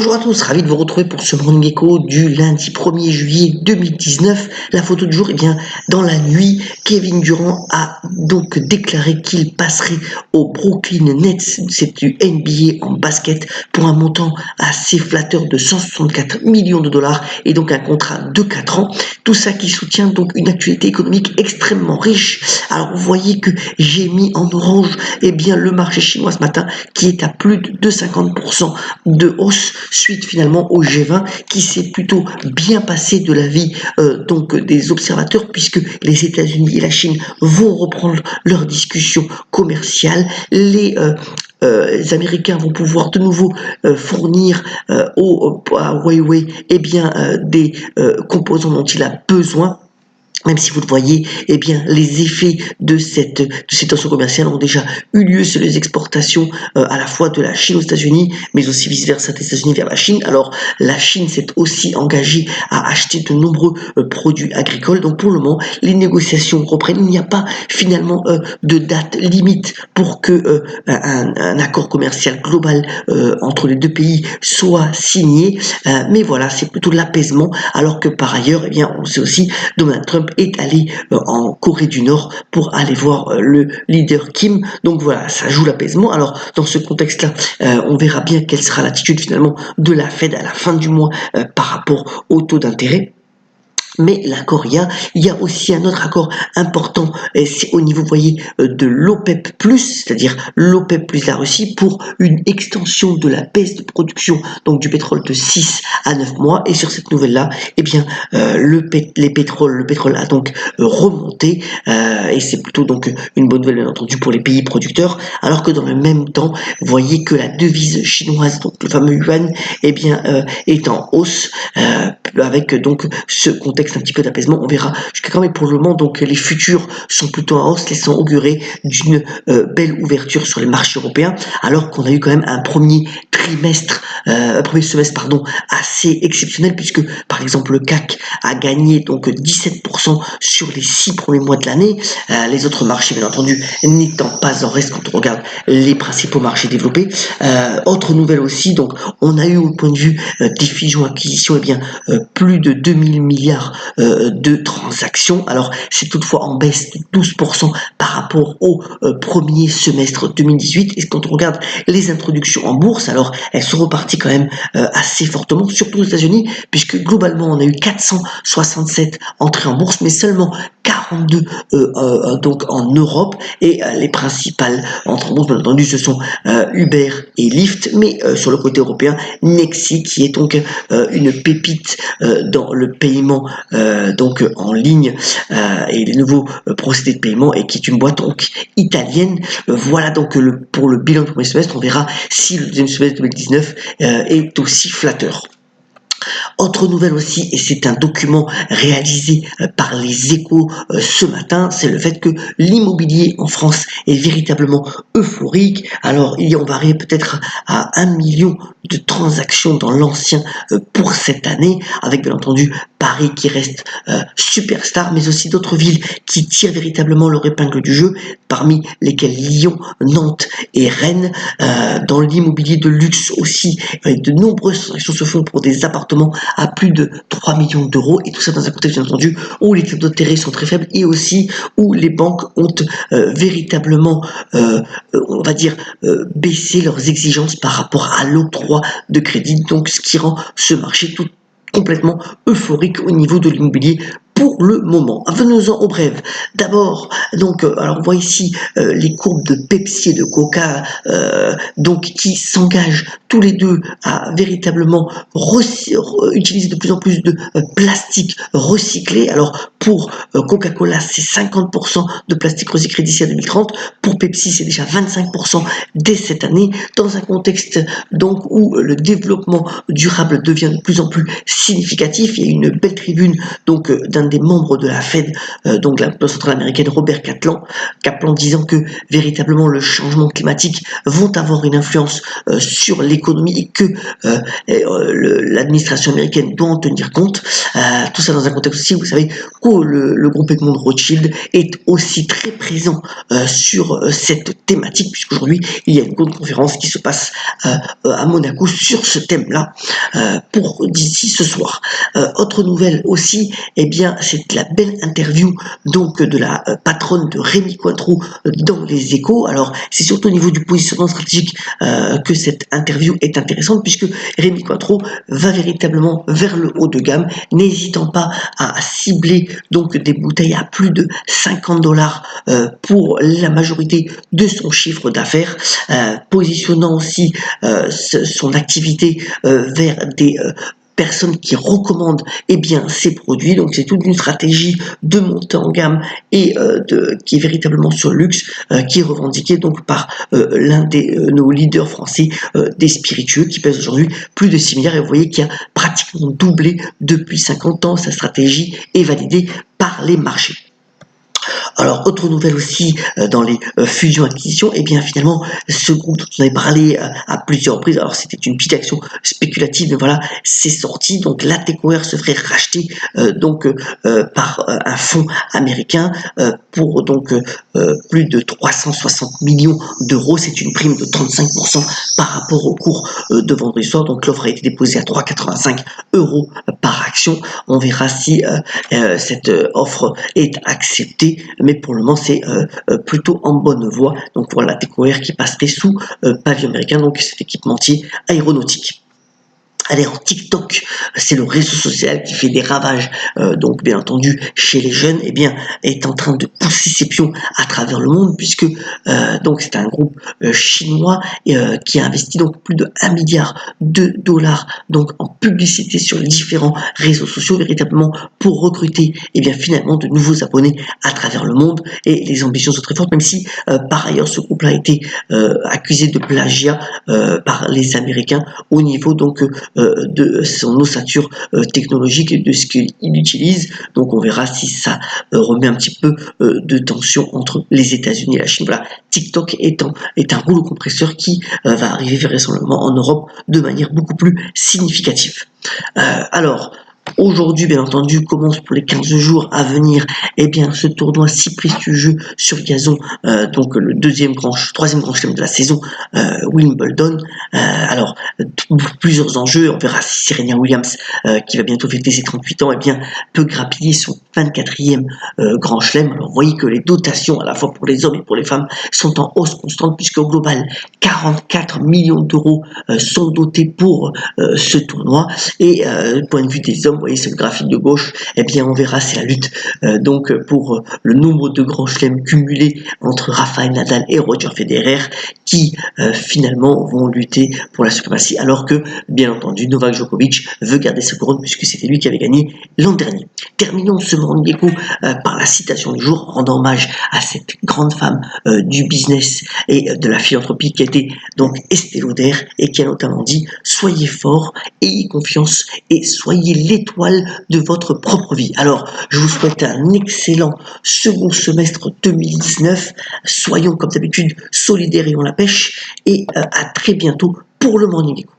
Bonjour à tous, ravi de vous retrouver pour ce Morning Echo du lundi 1er juillet 2019. La photo du jour, dans la nuit, Kevin Durant a donc déclaré qu'il passerait au Brooklyn Nets, c'est du NBA en basket, pour un montant assez flatteur de 164 millions de dollars et donc un contrat de 4 ans. Tout ça qui soutient donc une actualité économique extrêmement riche. Alors vous voyez que j'ai mis en orange le marché chinois ce matin qui est à plus de 50% de hausse suite finalement au G20 qui s'est plutôt bien passé de l'avis des observateurs puisque les États-Unis et la Chine vont reprendre leurs discussions commerciales. Les Américains vont pouvoir de nouveau fournir à Huawei des composants dont il a besoin. Même si vous le voyez, les effets de ces tensions commerciales ont déjà eu lieu sur les exportations à la fois de la Chine aux États-Unis, mais aussi vice-versa des États-Unis vers la Chine. Alors, la Chine s'est aussi engagée à acheter de nombreux produits agricoles. Donc, pour le moment, les négociations reprennent. Il n'y a pas finalement de date limite pour que un accord commercial global entre les deux pays soit signé. Mais voilà, c'est plutôt l'apaisement. Alors que par ailleurs, on sait aussi, Donald Trump est allé en Corée du Nord pour aller voir le leader Kim. Donc voilà, ça joue l'apaisement. Alors dans ce contexte-là, on verra bien quelle sera l'attitude finalement de la Fed à la fin du mois par rapport au taux d'intérêt. Mais l'accord, il y a aussi un autre accord important, c'est au niveau, vous voyez, de l'OPEP+, c'est-à-dire l'OPEP plus la Russie, pour une extension de la baisse de production, donc du pétrole de 6 à 9 mois. Et sur cette nouvelle-là, le pétrole a donc remonté, et c'est plutôt donc une bonne nouvelle, bien entendu, pour les pays producteurs, alors que dans le même temps, vous voyez que la devise chinoise, donc le fameux yuan, est en hausse, avec donc ce contexte un petit peu d'apaisement. On verra jusqu'à quand, mais pour le moment, donc les futurs sont plutôt en hausse, laissant augurer d'une belle ouverture sur les marchés européens, alors qu'on a eu quand même un premier semestre assez exceptionnel, puisque par exemple le CAC a gagné donc 17% sur les 6 premiers mois de l'année, les autres marchés bien entendu n'étant pas en reste quand on regarde les principaux marchés développés. Autre nouvelle aussi, donc on a eu au point de vue des fusions-acquisitions plus de 2000 milliards de transactions. Alors c'est toutefois en baisse de 12% par rapport au premier semestre 2018. Et quand on regarde les introductions en bourse, alors elles sont reparties quand même assez fortement, surtout aux États-Unis, puisque globalement on a eu 467 entrées en bourse, mais seulement 42 donc en Europe, et les principales entrées en bourse bien entendu ce sont Uber et Lyft, mais sur le côté européen, Nexi qui est donc une pépite dans le paiement en ligne et les nouveaux procédés de paiement, et qui est une boîte donc italienne. Voilà donc pour le bilan du premier semestre. On verra si le deuxième semestre 2019 est aussi flatteur. Autre nouvelle aussi, et c'est un document réalisé par les Échos ce matin, c'est le fait que l'immobilier en France est véritablement euphorique. Alors on va arriver peut-être à 1 million de transactions dans l'ancien pour cette année, avec bien entendu Paris qui reste superstar, mais aussi d'autres villes qui tirent véritablement leur épingle du jeu, parmi lesquelles Lyon, Nantes et Rennes. Dans l'immobilier de luxe aussi, de nombreuses transactions se font pour des appartements à plus de 3 millions d'euros, et tout ça dans un contexte bien entendu où les taux d'intérêt sont très faibles, et aussi où les banques ont véritablement baissé leurs exigences par rapport à l'octroi de crédit, donc ce qui rend ce marché tout complètement euphorique au niveau de l'immobilier pour le moment. Venons-en aux brèves. D'abord, alors on voit ici les courbes de Pepsi et de Coca, qui s'engagent tous les deux à véritablement utiliser de plus en plus de plastique recyclé. Alors pour Coca-Cola, c'est 50% de plastique recyclé d'ici à 2030. Pour Pepsi, c'est déjà 25% dès cette année, dans un contexte donc où le développement durable devient de plus en plus significatif. Il y a une belle tribune d'un des membres de la Fed, donc la Banque centrale américaine, Robert Kaplan, disant que véritablement le changement climatique vont avoir une influence sur l'économie, et que l'administration américaine doit en tenir compte. Tout ça dans un contexte aussi, vous savez, qu'aux le groupe Edmond Rothschild est aussi très présent sur cette thématique, puisqu'aujourd'hui il y a une grande conférence qui se passe à Monaco sur ce thème-là pour d'ici ce soir. Autre nouvelle aussi, eh bien c'est la belle interview donc de la patronne de Rémi Cointreau dans Les Échos. Alors c'est surtout au niveau du positionnement stratégique que cette interview est intéressante, puisque Rémi Cointreau va véritablement vers le haut de gamme, n'hésitant pas à cibler donc des bouteilles à plus de 50$ pour la majorité de son chiffre d'affaires, positionnant aussi son activité vers des personnes qui recommandent ces produits. Donc c'est toute une stratégie de montée en gamme et qui est véritablement sur le luxe, qui est revendiquée donc par l'un des nos leaders français des spiritueux, qui pèse aujourd'hui plus de 6 milliards, et vous voyez qu'il a pratiquement doublé depuis 50 ans. Sa stratégie est validée par les marchés. Alors, autre nouvelle aussi dans les fusions-acquisitions, finalement, ce groupe dont on avait parlé à plusieurs reprises, alors c'était une petite action spéculative, mais voilà, c'est sorti. Donc, la Techware se ferait racheter par un fonds américain pour plus de 360 millions d'euros. C'est une prime de 35% par rapport au cours de vendredi soir. Donc, l'offre a été déposée à 3,85 € par action. On verra si cette offre est acceptée, mais pour le moment c'est plutôt en bonne voie. Donc voilà, Techware qui passerait sous pavillon américain, donc cet équipementier aéronautique. Allez, en TikTok, c'est le réseau social qui fait des ravages, donc bien entendu chez les jeunes, est en train de pousser ses pions à travers le monde, puisque donc c'est un groupe chinois qui a investi donc plus de 1 milliard de dollars donc en publicité sur les différents réseaux sociaux, véritablement pour recruter finalement de nouveaux abonnés à travers le monde. Et les ambitions sont très fortes, même si par ailleurs ce groupe-là a été accusé de plagiat par les Américains au niveau donc de son ossature technologique et de ce qu'il utilise. Donc on verra si ça remet un petit peu de tension entre les États-Unis et la Chine. Voilà, TikTok est un rouleau compresseur qui va arriver vraisemblablement en Europe de manière beaucoup plus significative. Alors, aujourd'hui, bien entendu, commence pour les 15 jours à venir, ce tournoi si prestigieux sur gazon, donc le troisième grand chelem de la saison, Wimbledon. Alors, plusieurs enjeux. On verra si Serena Williams, qui va bientôt fêter ses 38 ans, peut grappiller son 24e grand chelem. Alors, vous voyez que les dotations, à la fois pour les hommes et pour les femmes, sont en hausse constante, puisque au global, 44 millions d'euros sont dotés pour ce tournoi. Et du point de vue des hommes, vous voyez, c'est le graphique de gauche, on verra, c'est la lutte pour le nombre de grands chelems cumulés entre Rafael Nadal et Roger Federer, qui finalement vont lutter pour la suprématie, alors que bien entendu Novak Djokovic veut garder sa couronne, puisque c'était lui qui avait gagné l'an dernier. Terminons ce Morning Echo par la citation du jour, rendant hommage à cette grande femme du business et de la philanthropie qui a été donc Estée Lauder, et qui a notamment dit: soyez forts, ayez confiance et soyez l'étoile de votre propre vie. Alors, je vous souhaite un excellent second semestre 2019. Soyons comme d'habitude solidaires et on la pêche, et à très bientôt pour le Morning Echo.